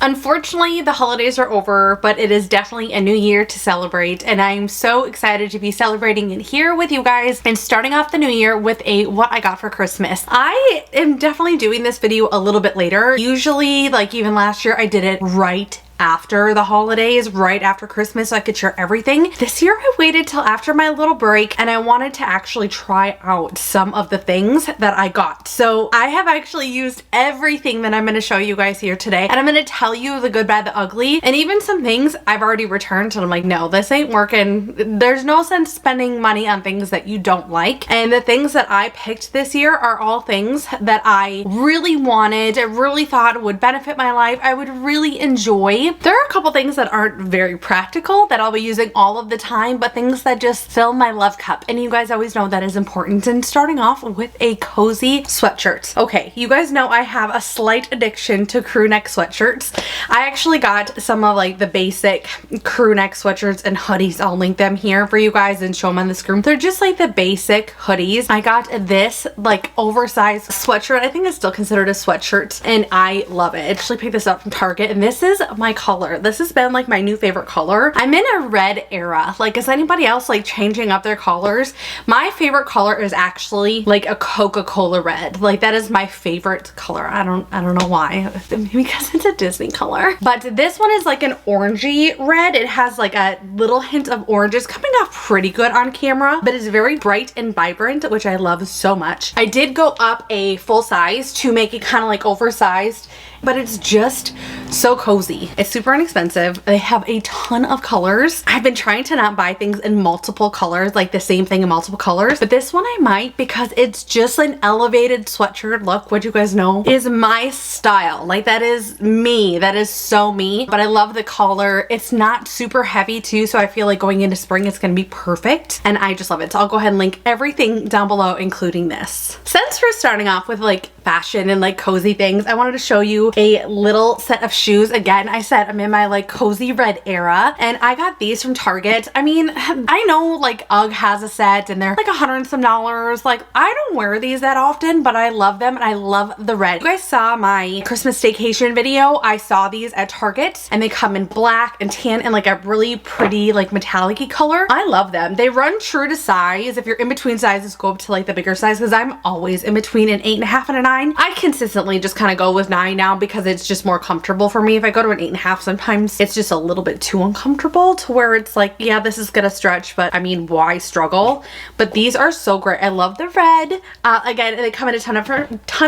Unfortunately, the holidays are over, but it is definitely a new year to celebrate, and I'm so excited to be celebrating it here with you guys and starting off the new year with a what I got for Christmas. I am definitely doing this video a little bit later. Usually, like even last year, I did it right after the holidays, right after Christmas, so I could share everything. This year I waited till after my little break, and I wanted to actually try out some of the things that I got. So I have actually used everything that I'm going to show you guys here today, and I'm going to tell you the good, bad, the ugly, and even some things I've already returned, and I'm like, no, this ain't working. There's no sense spending money on things that you don't like. And the things that I picked this year are all things that I really wanted, I really thought would benefit my life, I would really enjoy. There are a couple things that aren't very practical that I'll be using all of the time, but things that just fill my love cup, and you guys always know that is important. And starting off with a cozy sweatshirt. Okay, you guys know I have a slight addiction to crew neck sweatshirts. I actually got some of like the basic crew neck sweatshirts and hoodies. I'll link them here for you guys and show them on the screen. They're just like the basic hoodies. I got this like oversized sweatshirt. I think it's still considered a sweatshirt, and I love it. I actually picked this up from Target, and this is my color. This has been like my new favorite color. I'm in a red era. Like, is anybody else like changing up their colors? My favorite color is actually like a Coca-Cola red. Like, that is my favorite color. I don't know why, because it's a Disney color. But this one is like an orangey red. It has like a little hint of orange. It's coming off pretty good on camera, but it's very bright and vibrant, which I love so much. I did go up a full size to make it kind of like oversized, but it's just so cozy. It's super inexpensive. They have a ton of colors. I've been trying to not buy things in multiple colors, like the same thing in multiple colors, but this one I might, because it's just an elevated sweatshirt look, which you guys know is my style. Like, that is me. That is so me. But I love the color. It's not super heavy too, so I feel like going into spring it's gonna be perfect, and I just love it. So I'll go ahead and link everything down below, including this. Since we're starting off with like fashion and like cozy things, I wanted to show you a little set of shoes. Again, I said I'm in my like cozy red era, and I got these from Target. I mean, I know like UGG has a set and they're like $100 and some. Like, I don't wear these that often, but I love them, and I love the red. You guys saw my Christmas staycation video. I saw these at Target, and they come in black and tan and like a really pretty like metallic-y color. I love them. They run true to size. If you're in between sizes, go up to like the bigger size, because I'm always in between an 8.5 and a 9. I consistently just kind of go with 9 now because it's just more comfortable for me. If I go to an 8.5, sometimes it's just a little bit too uncomfortable to where it's like, yeah, this is gonna stretch, but I mean, why struggle? But these are so great. I love the red. Again, they come in a ton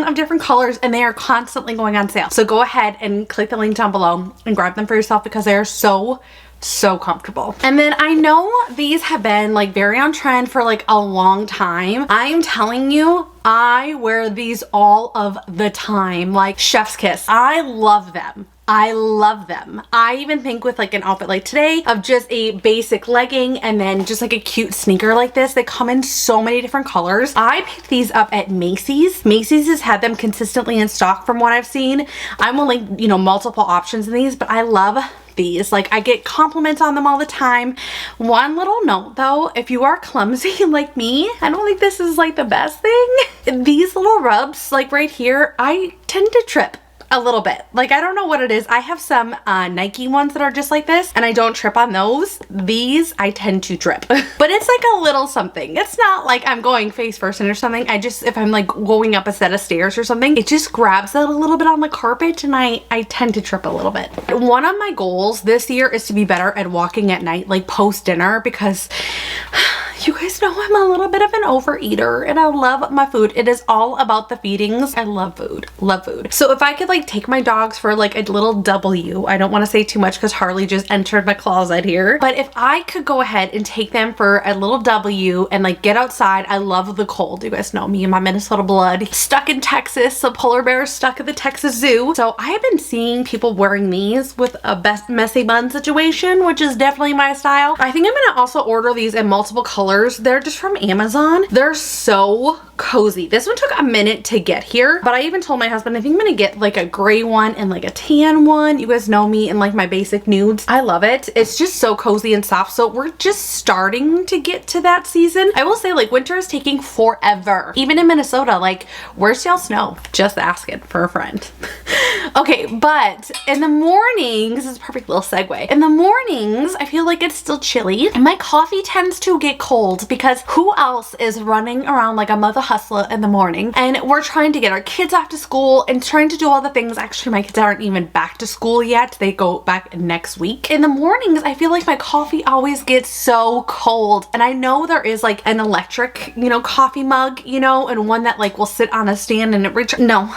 of different colors, and they are constantly going on sale. So go ahead and click the link down below and grab them for yourself, because they are so comfortable. And then I know these have been like very on trend for like a long time. I am telling you, I wear these all of the time. Like, chef's kiss. I love them. I love them. I even think with like an outfit like today of just a basic legging and then just like a cute sneaker like this, they come in so many different colors. I picked these up at Macy's. Macy's has had them consistently in stock from what I've seen. I'm will link, you know, multiple options in these, but I love these. Like, I get compliments on them all the time. One little note though, if you are clumsy like me, I don't think this is like the best thing. These little rubs, like right here, I tend to trip a little bit. Like, I don't know what it is. I have some Nike ones that are just like this, and I don't trip on those. These I tend to trip. But it's like a little something. It's not like I'm going face first or something. I just, if I'm like going up a set of stairs or something, it just grabs it a little bit on the carpet, and I tend to trip a little bit. One of my goals this year is to be better at walking at night, like post dinner, because you guys know I'm a little bit of an overeater, and I love my food. It is all about the feedings. I love food. Love food. So if I could like take my dogs for like a little W, I don't want to say too much because Harley just entered my closet here, but if I could go ahead and take them for a little W and like get outside. I love the cold. You guys know me and my Minnesota blood. Stuck in Texas, so polar bears stuck at the Texas Zoo. So I have been seeing people wearing these with a best messy bun situation, which is definitely my style. I think I'm gonna also order these in multiple colors. They're just from Amazon. They're so cozy. This one took a minute to get here, but I even told my husband I think I'm gonna get like a gray one and like a tan one. You guys know me and like my basic nudes. I love it. It's just so cozy and soft. So we're just starting to get to that season. I will say like winter is taking forever. Even in Minnesota, like where's y'all snow? Just asking for a friend. Okay, but in the mornings, this is a perfect little segue. In the mornings, I feel like it's still chilly and my coffee tends to get cold because who else is running around like a mother hustler in the morning? And we're trying to get our kids off to school and trying to do all the things. Actually, my kids aren't even back to school yet. They go back next week. In the mornings, I feel like my coffee always gets so cold. And I know there is like an electric, you know, coffee mug, you know, and one that like will sit on a stand and it no,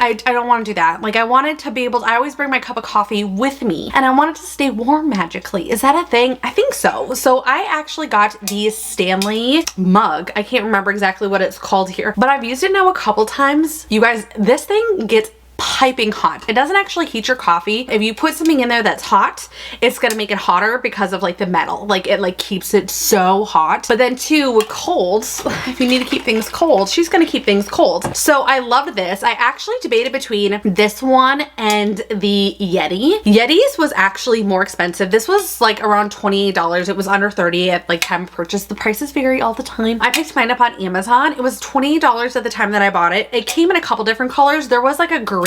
I don't want to do that. Like I wanted to be able to, I always bring my cup of coffee with me and I wanted to stay warm magically. Is that a thing? I think so. So I actually got the Stanley mug. I can't remember exactly what it's called here, but I've used it now a couple times. You guys, this thing gets piping hot. It doesn't actually heat your coffee. If you put something in there that's hot, it's gonna make it hotter because of like the metal. Like it like keeps it so hot. But then too with colds, if you need to keep things cold, she's gonna keep things cold. So I loved this. I actually debated between this one and the Yeti. Yeti's was actually more expensive. This was like around $28. It was under 30 at like time of purchase. The prices vary all the time. I picked mine up on Amazon. It was $28 at the time that I bought it. It came in a couple different colors. There was like a green.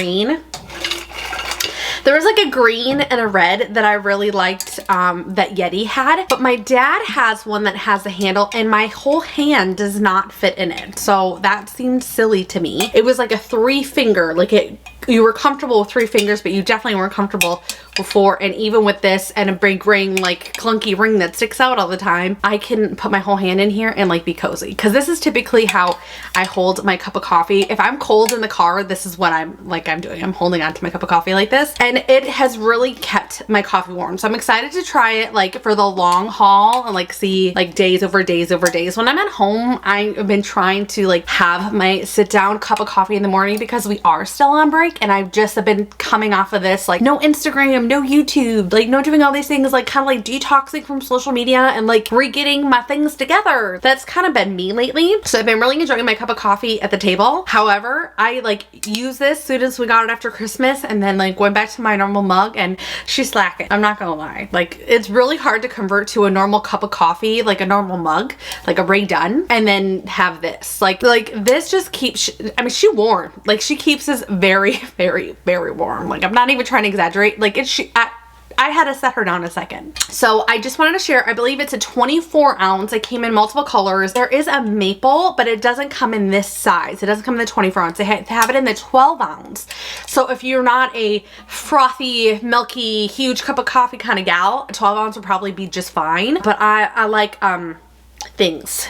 There was like a green and a red that I really liked that Yeti had, but my dad has one that has a handle and my whole hand does not fit in it. So that seemed silly to me. It was like a 3-finger, like you were comfortable with 3 fingers, but you definitely weren't comfortable before. And even with this and a big ring, like clunky ring that sticks out all the time, I can put my whole hand in here and like be cozy. Cause this is typically how I hold my cup of coffee. If I'm cold in the car, this is what I'm doing. I'm holding on to my cup of coffee like this. And it has really kept my coffee warm. So I'm excited to try it like for the long haul and like see like days over days over days. When I'm at home, I've been trying to like have my sit down cup of coffee in the morning because we are still on break. And I've just been coming off of this, like no Instagram, no YouTube, like no doing all these things, like kind of like detoxing from social media and like re-getting my things together. That's kind of been me lately. So I've been really enjoying my cup of coffee at the table. However, I like use this as soon as we got it after Christmas and then like went back to my normal mug and she's slacking. I'm not gonna lie. Like it's really hard to convert to a normal cup of coffee, like a normal mug, like a Ray Dunn, and then have this. Like this just keeps, I mean, she warm. Like she keeps us very, very, very warm. Like I'm not even trying to exaggerate. Like I had to set her down a second. So I just wanted to share, I believe it's a 24 ounce. It came in multiple colors. There is a maple, but it doesn't come in this size. It doesn't come in the 24 ounce. They have it in the 12 ounce. So if you're not a frothy, milky, huge cup of coffee kind of gal, a 12 ounce would probably be just fine. But I like things.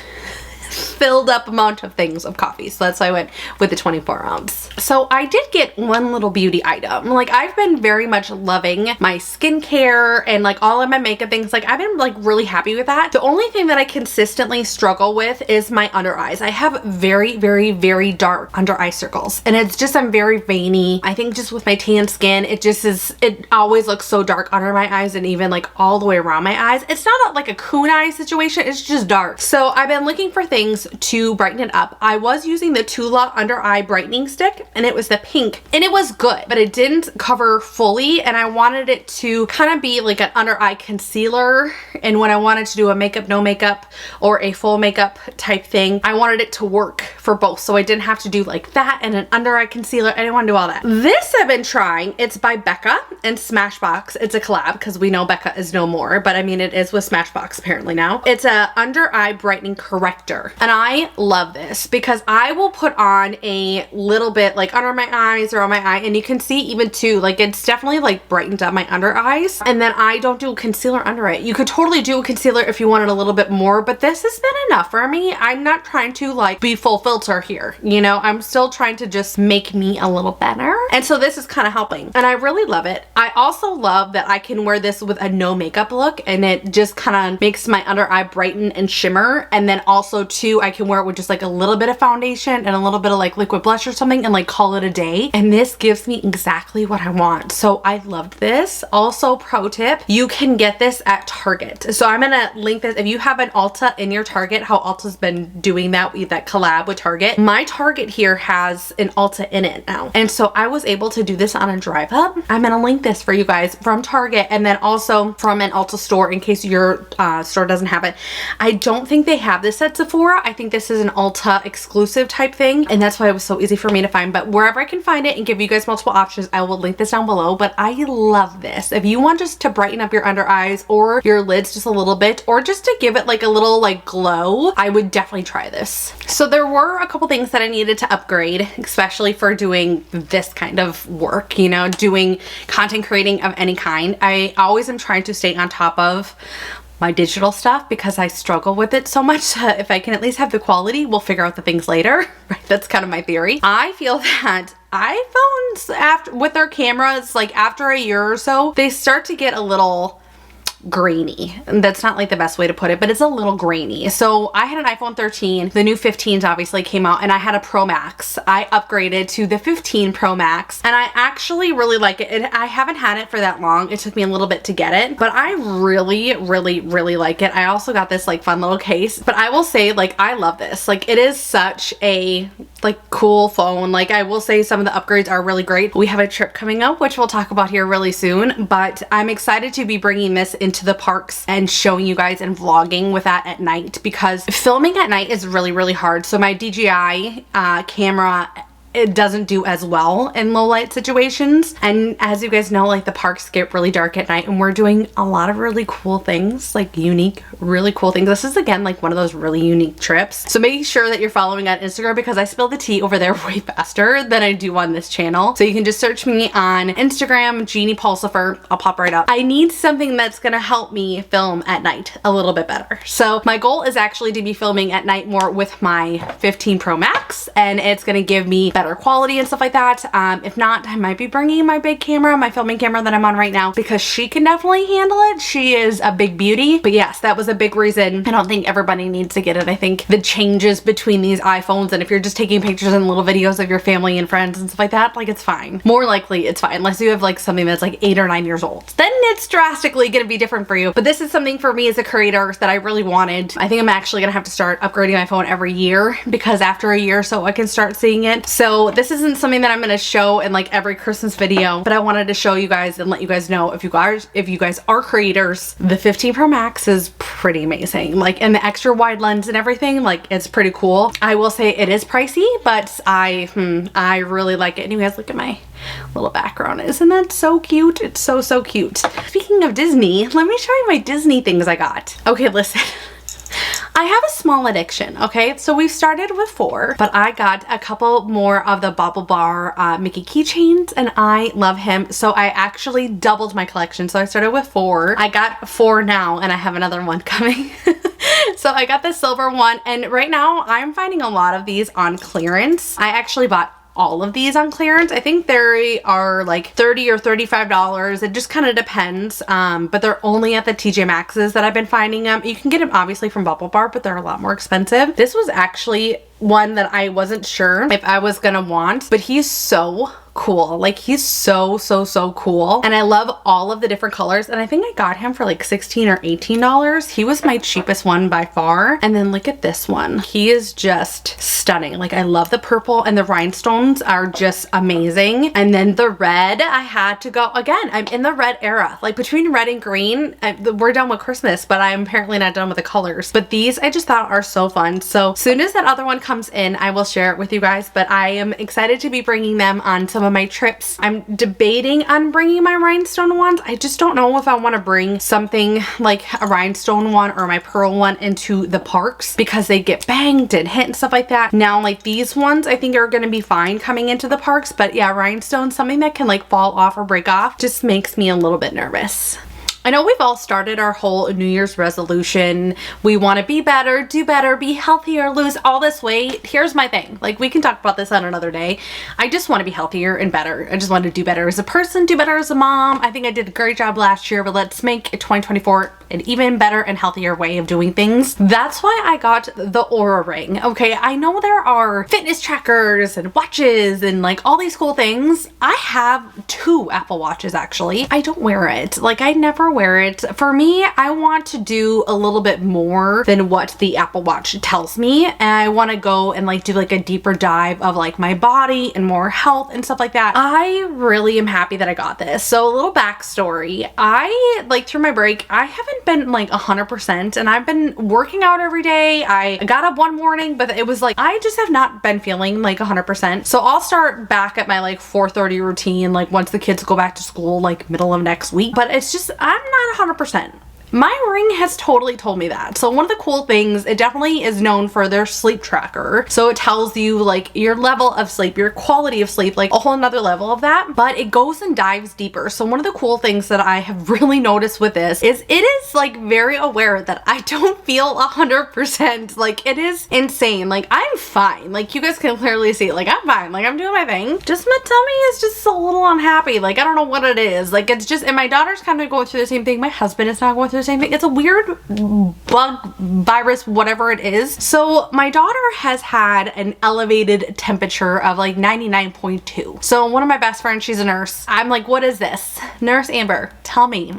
Filled up amount of things of coffee, so that's why I went with the 24 ounce. So I did get one little beauty item. Like I've been very much loving my skincare and like all of my makeup things. Like I've been like really happy with that. The only thing that I consistently struggle with is my under eyes. I have very, very, very dark under eye circles and it's just, I'm very veiny. I think just with my tan skin, it just is, it always looks so dark under my eyes and even like all the way around my eyes. It's not like a coon eye situation, it's just dark. So I've been looking for things to brighten it up. I was using the Tula under eye brightening stick and it was the pink and it was good, but it didn't cover fully and I wanted it to kind of be like an under eye concealer. And when I wanted to do a makeup, no makeup or a full makeup type thing, I wanted it to work for both. So I didn't have to do like that and an under eye concealer. I didn't want to do all that. This I've been trying. It's by Becca and Smashbox. It's a collab because we know Becca is no more, but I mean it is with Smashbox apparently now. It's a under eye brightening corrector. And I love this because I will put on a little bit like under my eyes or on my eye and you can see even too, like it's definitely like brightened up my under eyes. And then I don't do a concealer under it. You could totally do a concealer if you wanted a little bit more, but this has been enough for me. I'm not trying to like be full filter here. You know, I'm still trying to just make me a little better. And so this is kind of helping and I really love it. I also love that I can wear this with a no makeup look and it just kind of makes my under eye brighten and shimmer. And then also too, I can wear it with just like a little bit of foundation and a little bit of like liquid blush or something and like call it a day. And this gives me exactly what I want. So I loved this. Also, pro tip, you can get this at Target. So I'm gonna link this. If you have an Ulta in your Target, how Ulta's been doing that with that collab with Target. My Target here has an Ulta in it now. And so I was able to do this on a drive up. I'm gonna link this for you guys from Target and then also from an Ulta store in case your store doesn't have it. I don't think they have this at Sephora. I think this is an Ulta exclusive type thing, and that's why it was so easy for me to find. But wherever I can find it and give you guys multiple options, I will link this down below. But I love this. If you want just to brighten up your under eyes or your lids just a little bit, or just to give it like a little like glow, I would definitely try this. So there were a couple things that I needed to upgrade, especially for doing this kind of work, you know, doing content creating of any kind. I always am trying to stay on top of my digital stuff because I struggle with it so much. If I can at least have the quality, we'll figure out the things later. Right? That's kind of my theory. I feel that iPhones, after with their cameras, like after a year or so, they start to get a little grainy. And that's not like the best way to put it, but it's a little grainy. So I had an iPhone 13. The new 15s obviously came out, and I had a Pro Max. I upgraded to the 15 Pro Max, and I actually really like it. I haven't had it for that long. It took me a little bit to get it, but I really, really, really like it. I also got this like fun little case, but I will say, like, I love this. Like, it is such a like cool phone. Like, I will say some of the upgrades are really great. We have a trip coming up, which we'll talk about here really soon, but I'm excited to be bringing this into the parks and showing you guys and vlogging with that at night, because filming at night is really, really hard. So my DJI camera, it doesn't do as well in low light situations. And as you guys know, like the parks get really dark at night, and we're doing a lot of really cool things, like unique, really cool things. This is again like one of those really unique trips. So make sure that you're following on Instagram, because I spill the tea over there way faster than I do on this channel. So you can just search me on Instagram, jeaniepulsipher. I'll pop right up. I need something that's gonna help me film at night a little bit better. So my goal is actually to be filming at night more with my 15 Pro Max, and it's gonna give me better quality and stuff like that. If not, I might be bringing my big camera, my filming camera that I'm on right now, because she can definitely handle it. She is a big beauty. But yes, that was a big reason. I don't think everybody needs to get it. I think the changes between these iPhones, and if you're just taking pictures and little videos of your family and friends and stuff like that, like, it's fine. More likely it's fine, unless you have like something that's like 8 or 9 years old. Then it's drastically gonna be different for you. But this is something for me as a creator that I really wanted. I think I'm actually gonna have to start upgrading my phone every year, because after a year or so I can start seeing it. So this isn't something that I'm gonna show in like every Christmas video, but I wanted to show you guys and let you guys know, if you guys are creators, the 15 Pro Max is pretty amazing. Like, and the extra wide lens and everything, like, it's pretty cool. I will say it is pricey, but I really like it. And you guys, look at my little background. Isn't that so cute? It's so, so cute. Speaking of Disney, let me show you my Disney things I got. Okay, listen. I have a small addiction, okay? So we've started with 4, but I got a couple more of the Bobble Bar Mickey keychains, and I love him. So I actually doubled my collection. So I started with 4. I got 4 now, and I have another one coming. So I got the silver one, and right now I'm finding a lot of these on clearance. I actually bought all of these on clearance. I think they are like $30 or $35. It just kind of depends. But they're only at the TJ Maxx's that I've been finding them. You can get them obviously from Bubble Bar, but they're a lot more expensive. This was actually one that I wasn't sure if I was gonna want, but he's so cool. Like, he's so cool, and I love all of the different colors. And I think I got him for like $16 or $18. He was my cheapest one by far. And then look at this one. He is just stunning. Like, I love the purple, and the rhinestones are just amazing. And then the red, I had to go again. I'm in the red era. Like, between red and green, we're done with Christmas, but I'm apparently not done with the colors. But these I just thought are so fun. So soon as that other one comes in, I will share it with you guys. But I am excited to be bringing them on some of my trips. I'm debating on bringing my rhinestone ones. I just don't know if I want to bring something like a rhinestone one or my pearl one into the parks, because they get banged and hit and stuff like that. Now, like, these ones I think are going to be fine coming into the parks, but yeah, rhinestone, something that can like fall off or break off, just makes me a little bit nervous. I know we've all started our whole New Year's resolution. We want to be better, do better, be healthier, lose all this weight. Here's my thing. Like, we can talk about this on another day. I just want to be healthier and better. I just want to do better as a person, do better as a mom. I think I did a great job last year, but let's make 2024 an even better and healthier way of doing things. That's why I got the OURA ring. Okay, I know there are fitness trackers and watches and like all these cool things. I have 2 Apple Watches actually. I don't wear it. Like, I never wear it. For me, I want to do a little bit more than what the Apple Watch tells me, and I want to go and like do like a deeper dive of like my body and more health and stuff like that. I really am happy that I got this. So a little backstory. I like through my break, I haven't been like 100%, and I've been working out every day. I got up one morning, but it was like I just have not been feeling like 100%. So I'll start back at my like 4:30 routine like once the kids go back to school, like middle of next week. But it's just I'm not 100%. My ring has totally told me that. So one of the cool things, it definitely is known for their sleep tracker. So it tells you like your level of sleep, your quality of sleep, like a whole nother level of that, but it goes and dives deeper. So one of the cool things that I have really noticed with this is it is like very aware that I don't feel 100%. Like, it is insane. Like, I'm fine. Like, you guys can clearly see, like, I'm fine. Like, I'm doing my thing. Just my tummy is just a little unhappy. Like, I don't know what it is. Like, it's just, and my daughter's kind of going through the same thing. My husband is not going through the same thing. It's a weird bug, virus, whatever it is. So my daughter has had an elevated temperature of like 99.2. So one of my best friends, she's a nurse. I'm like, what is this? Nurse Amber, tell me.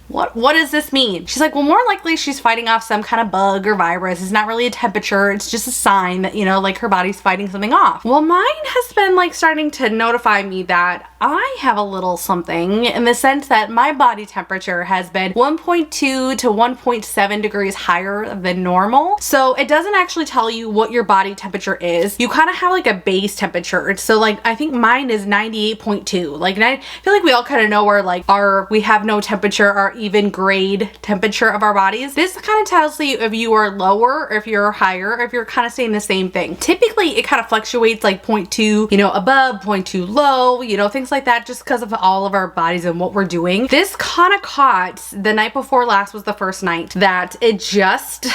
What does this mean? She's like, well, more likely she's fighting off some kind of bug or virus. It's not really a temperature. It's just a sign that, you know, like her body's fighting something off. Well, mine has been like starting to notify me that I have a little something, in the sense that my body temperature has been 1.2 to 1.7 degrees higher than normal. So it doesn't actually tell you what your body temperature is. You kind of have like a base temperature. So like, I think mine is 98.2. Like, and I feel like we all kind of know where like we have no temperature, our even grade temperature of our bodies. This kind of tells you if you are lower or if you're higher, or if you're kind of saying the same thing. Typically it kind of fluctuates like 0.2, you know, above, 0.2 low, you know, things like that, just because of all of our bodies and what we're doing. This kind of caught the night before last was the first night that it just,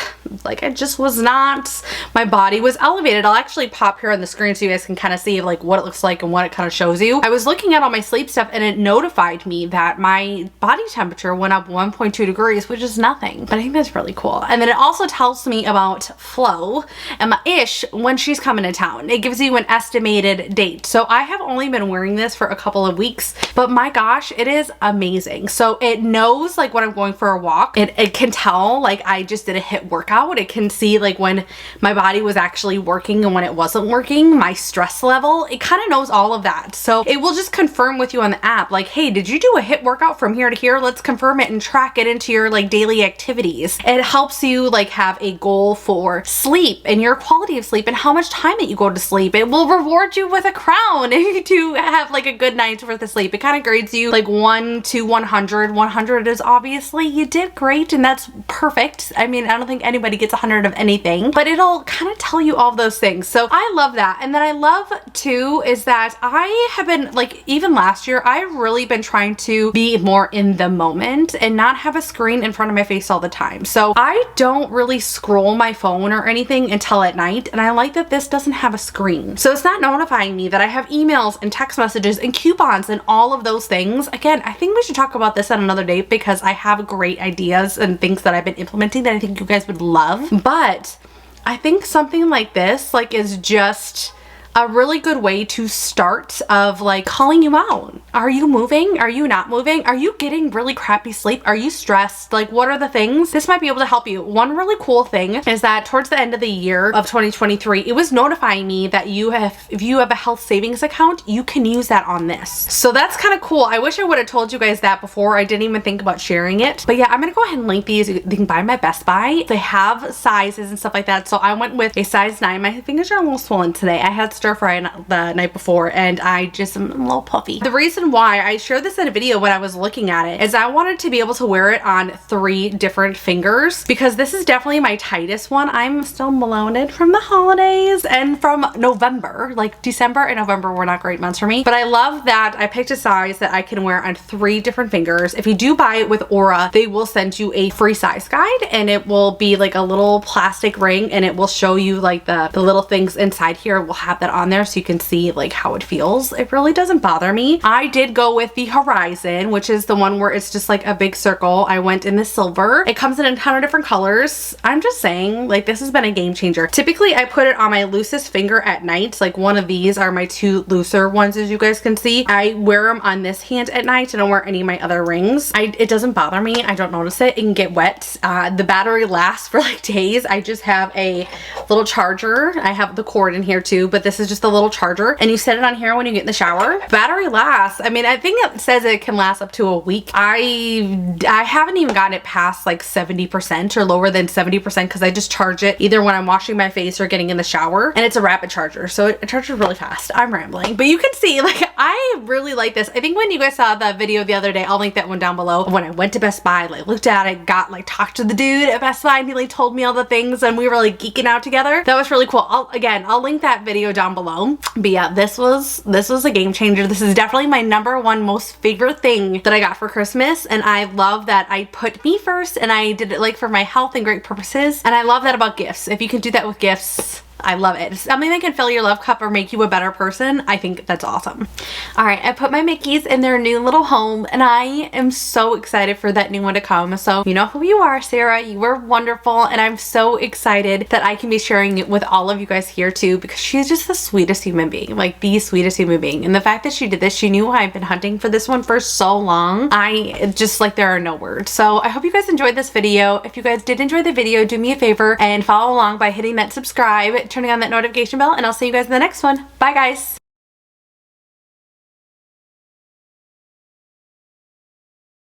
like, it just was not, my body was elevated. I'll actually pop here on the screen so you guys can kind of see like what it looks like and what it kind of shows you. I was looking at all my sleep stuff and it notified me that my body temperature went up 1.2 degrees, which is nothing, but I think that's really cool. And then it also tells me about Flo and my Ish when she's coming to town. It gives you an estimated date. So I have only been wearing this for a couple of weeks, but my gosh, it is amazing. So it knows like when I'm going for a walk. It can tell like I just did a HIIT workout. It can see like when my body was actually working and when it wasn't working, my stress level. It kind of knows all of that. So it will just confirm with you on the app like, hey, did you do a HIIT workout from here to here? Let's confirm it and track it into your like daily activities. It helps you like have a goal for sleep and your quality of sleep and how much time that you go to sleep. It will reward you with a crown if you have like a good night's worth of sleep. It kind of grades you like 1 to 100. 100 is obviously you did great and that's perfect. I mean, I don't think anybody gets 100 of anything, but it'll kind of tell you all of those things. So I love that. And then I love too is that I have been like, even last year, I've really been trying to be more in the moment and not have a screen in front of my face all the time. So I don't really scroll my phone or anything until at night, and I like that this doesn't have a screen. So it's not notifying me that I have emails and text messages and coupons and all of those things. Again, I think we should talk about this on another day because I have great ideas and things that I've been implementing that I think you guys would love. But I think something like this like is just a really good way to start of like calling you out. Are you moving? Are you not moving? Are you getting really crappy sleep? Are you stressed? Like, what are the things? This might be able to help you. One really cool thing is that towards the end of the year of 2023, it was notifying me that if you have a health savings account, you can use that on this. So that's kind of cool. I wish I would have told you guys that before. I didn't even think about sharing it. But yeah, I'm gonna go ahead and link these. You can buy them at Best Buy. They have sizes and stuff like that. So I went with a size 9. My fingers are a little swollen today. I had such stir fry the night before, and I just am a little puffy. The reason why I shared this in a video when I was looking at it is I wanted to be able to wear it on 3 different fingers, because this is definitely my tightest one. I'm still bloated from the holidays and from November. Like December and November were not great months for me, but I love that I picked a size that I can wear on 3 different fingers. If you do buy it with OURA, they will send you a free size guide, and it will be like a little plastic ring, and it will show you like the little things inside here. We'll have that on there so you can see like how it feels. It really doesn't bother me. I did go with the Horizon, which is the one where it's just like a big circle. I went in the silver. It comes in a ton of different colors. I'm just saying, like, this has been a game changer. Typically I put it on my loosest finger at night. Like, one of these are my 2 looser ones, as you guys can see. I wear them on this hand at night. I don't wear any of my other rings. It doesn't bother me. I don't notice it. It can get wet. The battery lasts for like days. I just have a little charger. I have the cord in here too, but this is just a little charger, and you set it on here when you get in the shower. Battery lasts, I mean, I think it says it can last up to a week. I haven't even gotten it past like 70% or lower than 70%, because I just charge it either when I'm washing my face or getting in the shower, and it's a rapid charger, so it charges really fast. I'm rambling, but you can see, like, I really like this. I think when you guys saw the video the other day, I'll link that one down below. When I went to Best Buy, like, looked at it, talked to the dude at Best Buy, and he like told me all the things, and we were like geeking out together. That was really cool. I'll link that video down below. But yeah, this was a game changer. This is definitely my #1 most favorite thing that I got for Christmas, and I love that I put me first, and I did it like for my health and great purposes. And I love that about gifts. If you can do that with gifts, I love it. Something that can fill your love cup or make you a better person. I think that's awesome. All right, I put my Mickeys in their new little home, and I am so excited for that new one to come. So you know who you are, Sarah. You were wonderful, and I'm so excited that I can be sharing it with all of you guys here too, because she's just the sweetest human being, like the sweetest human being. And the fact that she did this, she knew I've been hunting for this one for so long. I just, like, there are no words. So I hope you guys enjoyed this video. If you guys did enjoy the video, do me a favor and follow along by hitting that subscribe, turning on that notification bell, and I'll see you guys in the next one. Bye guys.